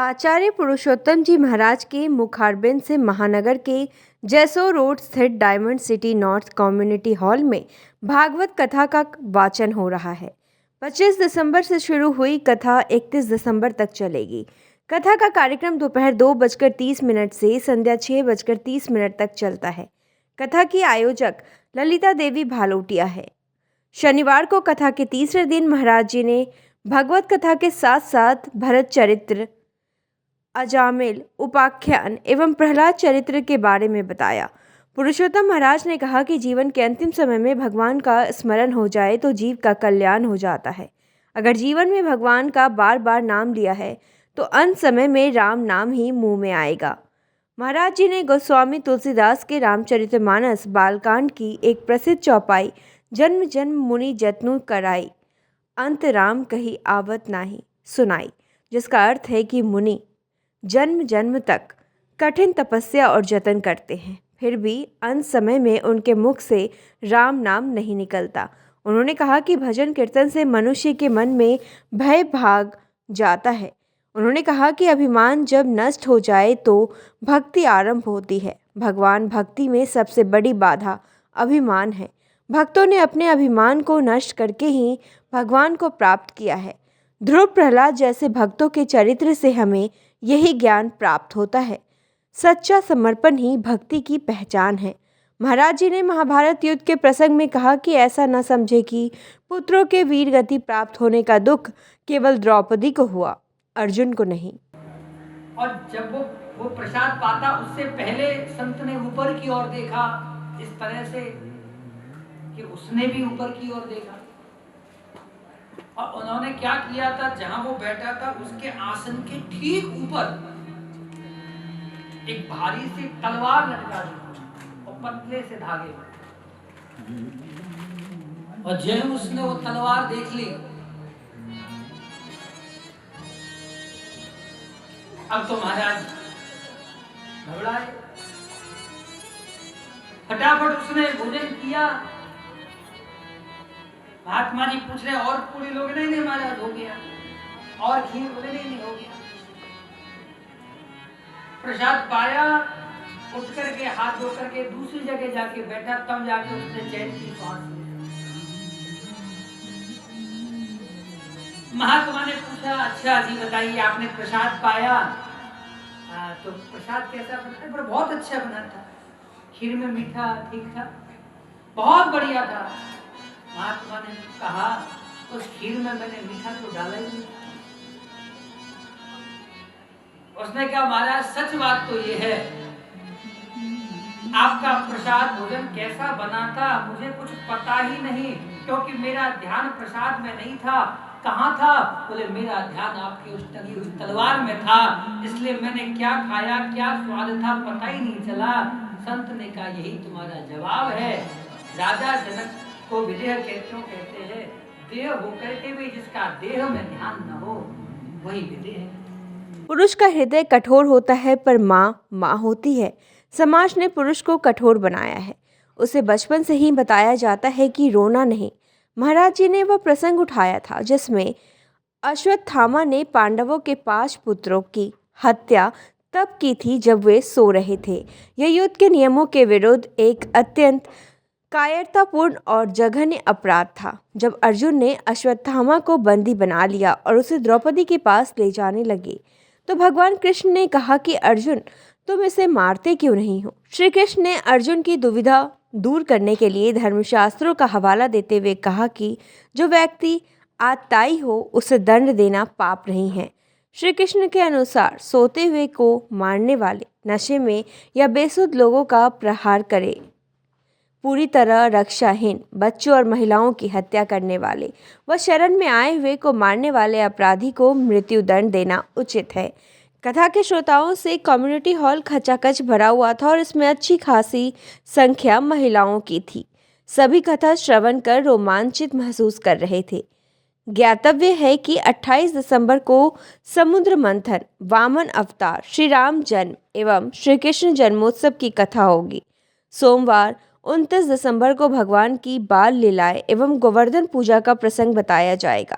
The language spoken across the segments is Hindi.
आचार्य पुरुषोत्तम जी महाराज के मुखारबिंद से महानगर के जैसो रोड स्थित diamond city north community hall में भागवत कथा का वाचन हो रहा है। 25 दिसंबर से शुरू हुई कथा 31 दिसंबर तक चलेगी। कथा का कार्यक्रम दोपहर 2:30 से संध्या 6:30 तक चलता है। कथा की आयोजक ललिता देवी भालोटिया है। शनिवार को कथा के तीसरे दिन महाराज जी ने भगवत कथा के साथ साथ भरत चरित्र, अजामिल उपाख्यान एवं प्रहलाद चरित्र के बारे में बताया। पुरुषोत्तम महाराज ने कहा कि जीवन के अंतिम समय में भगवान का स्मरण हो जाए तो जीव का कल्याण हो जाता है। अगर जीवन में भगवान का बार बार नाम लिया है तो अंत समय में राम नाम ही मुंह में आएगा। महाराज जी ने गोस्वामी तुलसीदास के रामचरितमानस बालकांड की एक प्रसिद्ध चौपाई जन्म जन्म मुनि जतनु कराई, अंत राम कही आवत नाही सुनाई, जिसका अर्थ है कि मुनि जन्म जन्म तक कठिन तपस्या और जतन करते हैं, फिर भी अंत समय में उनके मुख से राम नाम नहीं निकलता। उन्होंने कहा कि भजन कीर्तन से मनुष्य के मन में भय भाग जाता है। उन्होंने कहा कि अभिमान जब नष्ट हो जाए तो भक्ति आरंभ होती है। भगवान भक्ति में सबसे बड़ी बाधा अभिमान है। भक्तों ने अपने अभिमान को नष्ट करके ही भगवान को प्राप्त किया है। ध्रुव, प्रहलाद जैसे भक्तों के चरित्र से हमें यही ज्ञान प्राप्त होता है। सच्चा समर्पण ही भक्ति की पहचान है। महाराज जी ने महाभारत युद्ध के प्रसंग में कहा कि ऐसा न समझे कि पुत्रों के वीर गति प्राप्त होने का दुख केवल द्रौपदी को हुआ, अर्जुन को नहीं। और जब वो प्रसाद पाता उससे पहले संत ने ऊपर की ओर देखा, इस तरह से कि उसने भी ऊपर की ओर देखा। और उन्होंने क्या किया था, जहां वो बैठा था उसके आसन के ठीक ऊपर एक भारी सी तलवार लटका दी और पतले से धागे, और जब उसने वो तलवार देख ली, अब तो महाराज घबराए। फटाफट उसने भोजन किया। महात्मा जी पूछ रहे और पूरी लोग, नहीं महाराज हो गया, और खीर बोले नहीं हो गया। प्रसाद पाया, उठ करके हाथ धो करके दूसरी जगह जाके बैठा, तब जाके उसने चैन की सांस ली। महात्मा ने पूछा, अच्छा जी बताइए, आपने प्रसाद पाया? तो प्रसाद कैसा बना? पर बहुत अच्छा बना था, खीर में मीठा ठीक था, बहुत बढ़िया था। महात्मा ने कहा, उस खीर में मैंने मीठा तो डाला ही नहीं। उसने कहा, महाराज सच बात तो ये है, आपका प्रसाद भोजन कैसा बना था मुझे कुछ पता ही नहीं, क्योंकि मेरा ध्यान प्रसाद में नहीं था। कहाँ था? बोले मेरा ध्यान आपकी उस टंगी हुई तलवार में था, इसलिए मैंने क्या खाया क्या स्वाद था पता ही नहीं चला। संत ने कहा, यही तुम्हारा जवाब है। राजा जनक को विदेह क्यों कहते हैं? देह होकर के भी जिसका देह में ध्यान न हो वही विदेह है। पुरुष का हृदय कठोर होता है पर माँ होती है। समाज ने पुरुष को कठोर बनाया है। उसे बचपन से ही बताया जाता है कि रोना नहीं। महाराज जी ने वह प्रसंग उठाया था जिसमें अश्वत्थामा ने पांडवों के 5 पुत्रों की हत्या तब की थी जब वे सो रहे थे। यह युद्ध के नियमों के विरुद्ध एक अत्यंत कायरतापूर्ण और जघन्य अपराध था। जब अर्जुन ने अश्वत्थामा को बंदी बना लिया और उसे द्रौपदी के पास ले जाने लगे तो भगवान कृष्ण ने कहा कि अर्जुन, तुम इसे मारते क्यों नहीं हो? श्री कृष्ण ने अर्जुन की दुविधा दूर करने के लिए धर्मशास्त्रों का हवाला देते हुए कहा कि जो व्यक्ति आतताई हो उसे दंड देना पाप नहीं है। श्री कृष्ण के अनुसार सोते हुए को मारने वाले, नशे में या बेसुध लोगों का प्रहार करे, पूरी तरह रक्षाहीन बच्चों और महिलाओं की हत्या करने वाले व शरण में आए हुए को मारने वाले अपराधी को मृत्यु दंड देना उचित है। कथा के श्रोताओं से कम्युनिटी हॉल खचाखच भरा हुआ था और इसमें अच्छी खासी संख्या महिलाओं की थी। सभी कथा श्रवण कर रोमांचित महसूस कर रहे थे। ज्ञातव्य है कि 28 दिसंबर को समुद्र मंथन, वामन अवतार, श्री राम जन्म एवं श्री कृष्ण जन्मोत्सव की कथा होगी। सोमवार 29 दिसंबर को भगवान की बाल लीलाएं एवं गोवर्धन पूजा का प्रसंग बताया जाएगा।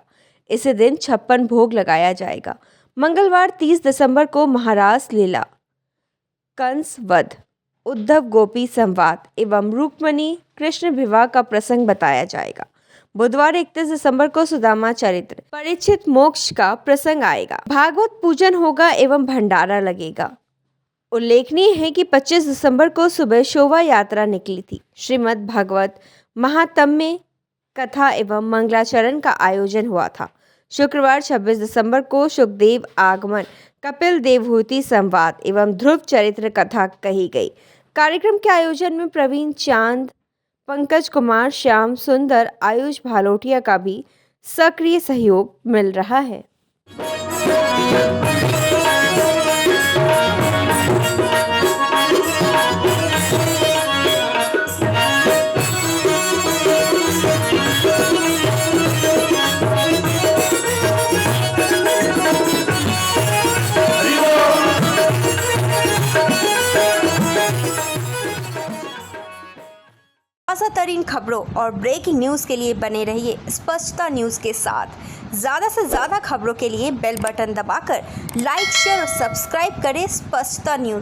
इसी दिन 56 भोग लगाया जाएगा। मंगलवार 30 दिसंबर को महारास लीला, कंस वध, उद्धव गोपी संवाद एवं रुक्मणी कृष्ण विवाह का प्रसंग बताया जाएगा। बुधवार 31 दिसंबर को सुदामा चरित्र, परीक्षित मोक्ष का प्रसंग आएगा। भागवत पूजन होगा एवं भंडारा लगेगा। उल्लेखनीय है कि 25 दिसंबर को सुबह शोभा यात्रा निकली थी। श्रीमद् भागवत महात्म्य कथा एवं मंगलाचरण का आयोजन हुआ था। शुक्रवार 26 दिसंबर को सुखदेव आगमन, कपिल देवहूति संवाद एवं ध्रुव चरित्र कथा कही गई। कार्यक्रम के आयोजन में प्रवीण चांद, पंकज कुमार, श्याम सुंदर, आयुष भालोटिया का भी सक्रिय सहयोग मिल रहा है। ताज़ा-तरीन खबरों और ब्रेकिंग न्यूज़ के लिए बने रहिए स्पष्टता न्यूज़ के साथ। ज़्यादा से ज़्यादा खबरों के लिए बेल बटन दबाकर लाइक, शेयर और सब्सक्राइब करें स्पष्टता न्यूज़।